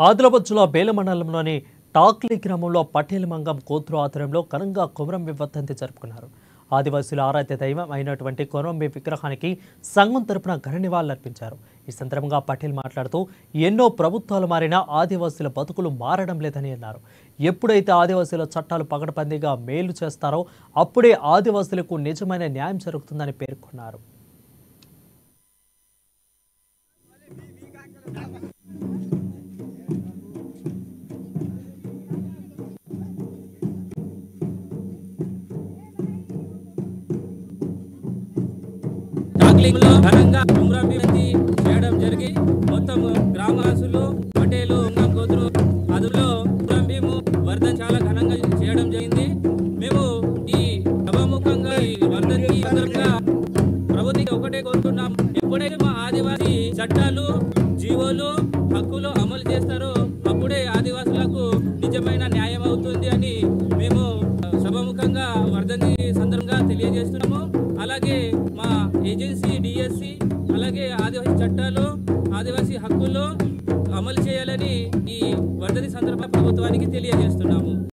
ఆదిలాబాద్ జిల్లా బేల మండలంలోని టాక్లీ గ్రామంలో పటేల్ మంగం కోత్రు ఆధ్వర్యంలో ఘనంగా కొమరంభీం వర్ధంతి జరుపుకున్నారు. ఆదివాసుల ఆరాధ్య దైవం అయినటువంటి కొమరంభీం విగ్రహానికి సంఘం తరపున ఘన నివాళులర్పించారు. ఈ సందర్భంగా పటేల్ మాట్లాడుతూ ఎన్నో ప్రభుత్వాలు మారినా ఆదివాసుల బతుకులు మారడం లేదని అన్నారు. ఎప్పుడైతే ఆదివాసుల చట్టాలు పకడ్బందీగా మేలు చేస్తారో అప్పుడే ఆదివాసులకు నిజమైన న్యాయం జరుగుతుందని పేర్కొన్నారు. ఘనంగా కొమరంభీం చేయడం జరిగి మొత్తం గ్రామవాసులు పటేలు గోత్రు అదులో కొమరంభీం వర్ధన్ చాలా ఘనంగా చేయడం జరిగింది. మేము ఈ సభాముఖంగా ఈ వర్ధన్కి సందర్భంగా ప్రభుత్వం ఒకటే కోరుతున్నాం, ఎప్పుడైతే మా ఆదివాసీ చట్టాలు జీవోలు హక్కులు అమలు చేస్తారో అప్పుడే ఆదివాసులకు నిజమైన న్యాయం అవుతుంది అని మేము సభాముఖంగా వర్ధన్కి సందర్భంగా తెలియజేస్తున్నాము. అలాగే మా ఏజెన్సీ డిఎస్సి అలాగే ఆదివాసీ చట్టాలు ఆదివాసీ హక్కులు అమలు చేయాలని ఈ వర్ధని సందర్భ ప్రభుత్వానికి తెలియజేస్తున్నాము.